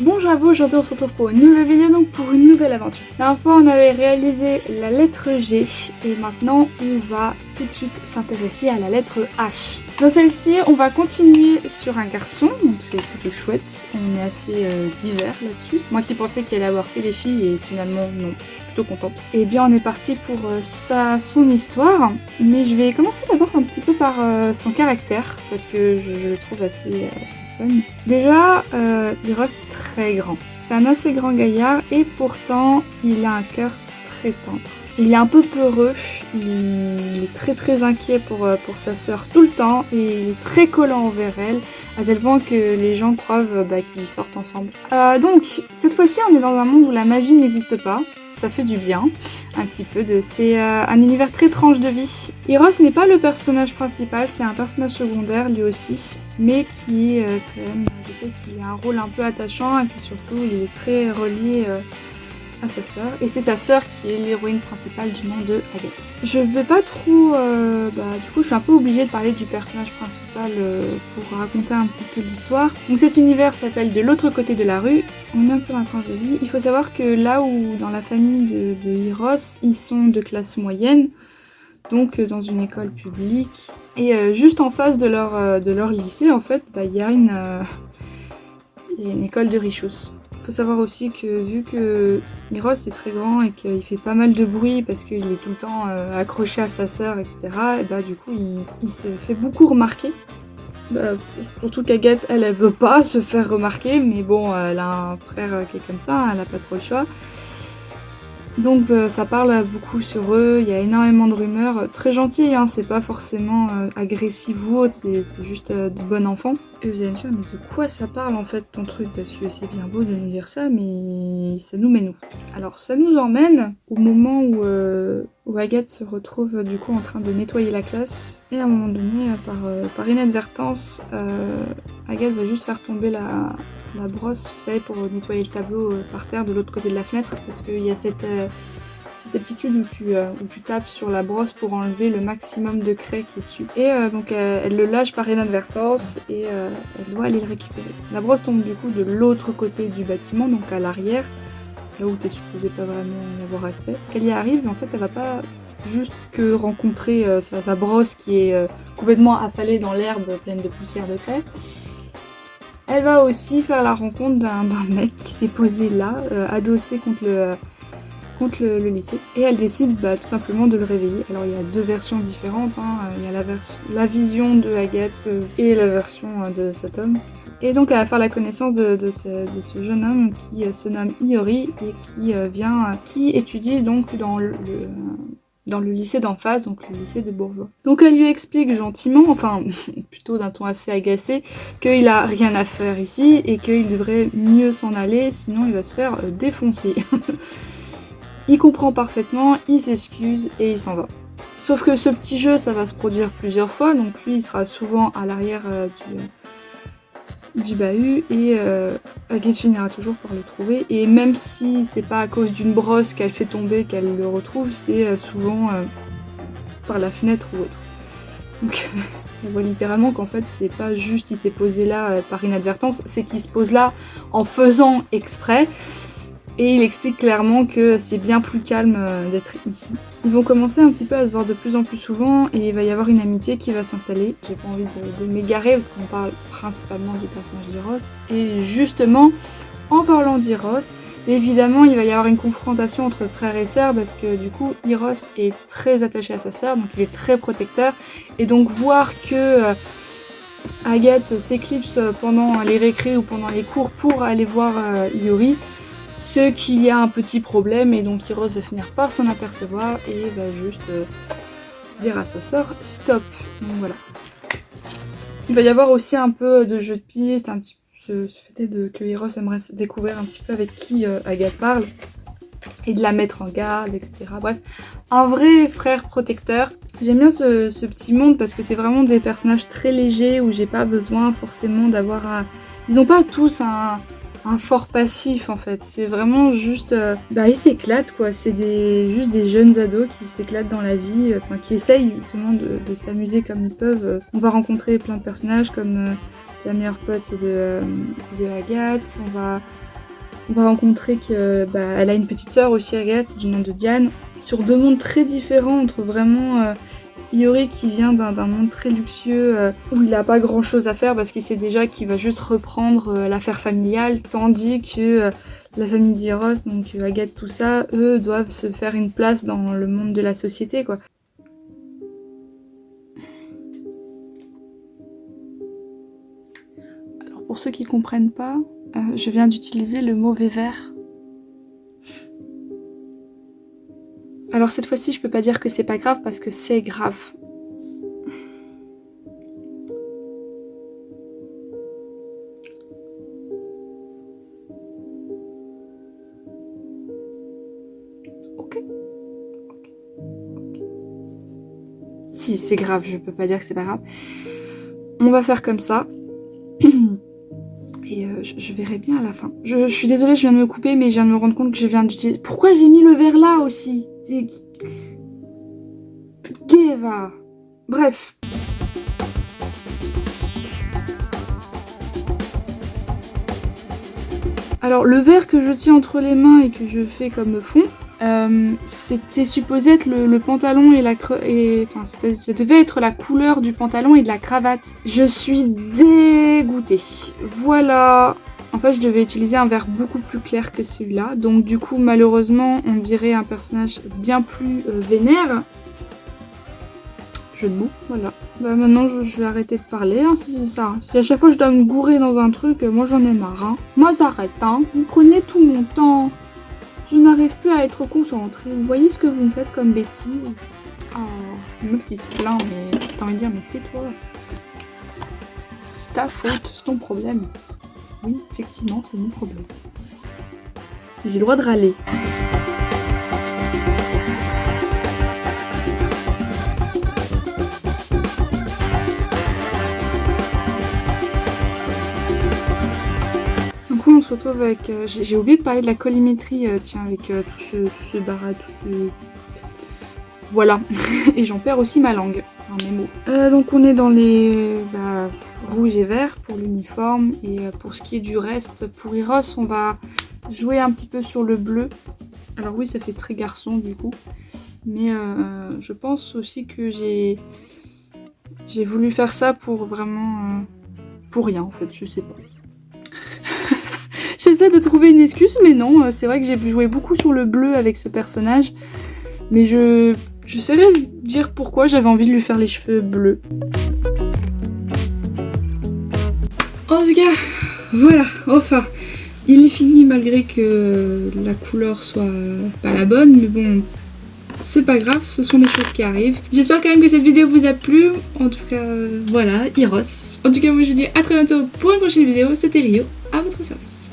Bonjour à vous, aujourd'hui on se retrouve pour une nouvelle vidéo, donc pour une nouvelle aventure. La dernière fois on avait réalisé la lettre G et maintenant on va tout de suite s'intéresser à la lettre H. Dans celle-ci on va continuer sur un garçon, donc c'est plutôt chouette, on est assez divers là-dessus. Moi qui pensais qu'il allait avoir que des filles et finalement non, je suis plutôt contente. Et bien on est parti pour son histoire, mais je vais commencer d'abord un petit peu par son caractère, parce que je le trouve assez fun. Déjà, Hiros est très grand. C'est un assez grand gaillard et pourtant il a un cœur très tendre. Il est un peu peureux, il est très inquiet pour sa sœur tout le temps et il est très collant envers elle, à tel point que les gens croient qu'ils sortent ensemble. Donc, cette fois-ci on est dans un monde où la magie n'existe pas, ça fait du bien, un petit peu c'est un univers très tranche de vie. Hiros n'est pas le personnage principal, c'est un personnage secondaire lui aussi, mais qui est quand même, je sais qu'il a un rôle un peu attachant et puis surtout il est très relié à sa sœur, et c'est sa sœur qui est l'héroïne principale du nom de Agathe. Je vais pas trop... du coup je suis un peu obligée de parler du personnage principal pour raconter un petit peu l'histoire. Donc cet univers s'appelle De l'autre côté de la rue, on est un peu dans la tranche de vie. Il faut savoir que là où dans la famille de Hiros, ils sont de classe moyenne, donc dans une école publique, et juste en face de leur lycée en fait, il y a une école de richos. Il faut savoir aussi que vu que Hiros est très grand et qu'il fait pas mal de bruit parce qu'il est tout le temps accroché à sa sœur, etc., et du coup il se fait beaucoup remarquer. Surtout qu'Agathe, elle veut pas se faire remarquer, mais bon, elle a un frère qui est comme ça, elle a pas trop le choix. Donc ça parle beaucoup sur eux, il y a énormément de rumeurs, très gentilles, hein, c'est pas forcément agressif ou autre, c'est juste de bon enfant. Et vous allez me dire, mais de quoi ça parle en fait ton truc? Parce que c'est bien beau de nous dire ça, mais ça nous mène où? Alors ça nous emmène au moment où Agathe se retrouve du coup en train de nettoyer la classe, et à un moment donné, par inadvertance, Agathe va juste faire tomber la brosse, vous savez, pour nettoyer le tableau par terre de l'autre côté de la fenêtre, parce qu'il y a cette aptitude où tu tapes sur la brosse pour enlever le maximum de craie qui est dessus. Et donc elle le lâche par inadvertance et elle doit aller le récupérer. La brosse tombe du coup de l'autre côté du bâtiment, donc à l'arrière, là où t'es supposé pas vraiment y avoir accès. Elle y arrive et en fait elle va pas juste que rencontrer sa brosse qui est complètement affalée dans l'herbe pleine de poussière de craie. Elle va aussi faire la rencontre d'un mec qui s'est posé là, adossé contre le lycée. Et elle décide tout simplement de le réveiller. Alors il y a deux versions différentes, hein. Il y a la vision de Agathe et la version de cet homme. Et donc elle va faire la connaissance de ce jeune homme qui se nomme Iori et qui étudie donc dans le lycée d'en face, donc le lycée de Bourgeois. Donc elle lui explique gentiment, enfin plutôt d'un ton assez agacé, qu'il a rien à faire ici et qu'il devrait mieux s'en aller, sinon il va se faire défoncer. Il comprend parfaitement, il s'excuse et il s'en va. Sauf que ce petit jeu, ça va se produire plusieurs fois, donc lui il sera souvent à l'arrière du bahut et Agathe finira toujours par le trouver, et même si c'est pas à cause d'une brosse qu'elle fait tomber qu'elle le retrouve, c'est souvent par la fenêtre ou autre. Donc on voit littéralement qu'en fait c'est pas juste il s'est posé là par inadvertance, c'est qu'il se pose là en faisant exprès, et il explique clairement que c'est bien plus calme d'être ici. Ils vont commencer un petit peu à se voir de plus en plus souvent et il va y avoir une amitié qui va s'installer. J'ai pas envie de m'égarer parce qu'on parle principalement du personnage d'Hiros. Et justement, en parlant d'Hiros, évidemment il va y avoir une confrontation entre frère et sœur parce que du coup Hiros est très attaché à sa sœur, donc il est très protecteur. Et donc voir que Agathe s'éclipse pendant les récrés ou pendant les cours pour aller voir Iori, ce qu'il y a un petit problème, et donc Hiros va finir par s'en apercevoir et va juste dire à sa sœur stop. Donc voilà. Il va y avoir aussi un peu de jeu de piste, un petit peu ce fait que Hiros aimerait découvrir un petit peu avec qui Agathe parle et de la mettre en garde, etc. Bref, un vrai frère protecteur. J'aime bien ce petit monde parce que c'est vraiment des personnages très légers où j'ai pas besoin forcément d'avoir un... Ils ont pas tous un fort passif en fait, c'est vraiment juste... ils s'éclatent quoi, c'est juste des jeunes ados qui s'éclatent dans la vie, qui essayent justement de s'amuser comme ils peuvent. On va rencontrer plein de personnages comme la meilleure pote de Agathe. On va rencontrer que elle a une petite sœur aussi, Agathe, du nom de Diane. Sur 2 mondes très différents, entre vraiment Iori qui vient d'un monde très luxueux où il n'a pas grand chose à faire parce qu'il sait déjà qu'il va juste reprendre l'affaire familiale, tandis que la famille d'Iros, donc Agathe, tout ça, eux doivent se faire une place dans le monde de la société, quoi. Alors pour ceux qui comprennent pas, je viens d'utiliser le mauvais vert. Alors cette fois-ci, je peux pas dire que c'est pas grave parce que c'est grave. Ok. Si, c'est grave, je peux pas dire que c'est pas grave. On va faire comme ça. Et je verrai bien à la fin. Je suis désolée, je viens de me couper, mais je viens de me rendre compte que je viens d'utiliser... Pourquoi j'ai mis le verre là aussi? Keva. Bref. Alors, le verre que je tiens entre les mains et que je fais comme fond, c'était supposé être le pantalon et enfin, ça devait être la couleur du pantalon et de la cravate. Je suis dégoûtée. Voilà. En fait, je devais utiliser un verre beaucoup plus clair que celui-là. Donc du coup, malheureusement, on dirait un personnage bien plus vénère. Jeu de mots, voilà. Bah maintenant, je vais arrêter de parler, hein, si c'est ça. Si à chaque fois je dois me gourer dans un truc, moi j'en ai marre. Hein. Moi j'arrête, hein. Vous prenez tout mon temps. Je n'arrive plus à être concentrée. Vous voyez ce que vous me faites comme bêtise? Oh, une meuf qui se plaint, mais t'as envie de dire, mais tais-toi. C'est ta faute, c'est ton problème. Oui, effectivement, c'est mon problème. J'ai le droit de râler. Du coup, on se retrouve avec... j'ai oublié de parler de la collimétrie, tiens, avec tout ce barat, tout ce... Voilà. Et j'en perds aussi ma langue, enfin mes mots. Donc on est dans les... rouge et vert pour l'uniforme, et pour ce qui est du reste, pour Iros, on va jouer un petit peu sur le bleu. Alors oui, ça fait très garçon du coup, mais je pense aussi que j'ai voulu faire ça pour vraiment... pour rien en fait, je sais pas. J'essaie de trouver une excuse, mais non, c'est vrai que j'ai joué beaucoup sur le bleu avec ce personnage, mais je saurais dire pourquoi j'avais envie de lui faire les cheveux bleus. En tout cas, voilà, enfin, il est fini malgré que la couleur soit pas la bonne, mais bon, c'est pas grave, ce sont des choses qui arrivent. J'espère quand même que cette vidéo vous a plu, en tout cas, voilà, Iros. En tout cas, moi je vous dis à très bientôt pour une prochaine vidéo, c'était Rio, à votre service.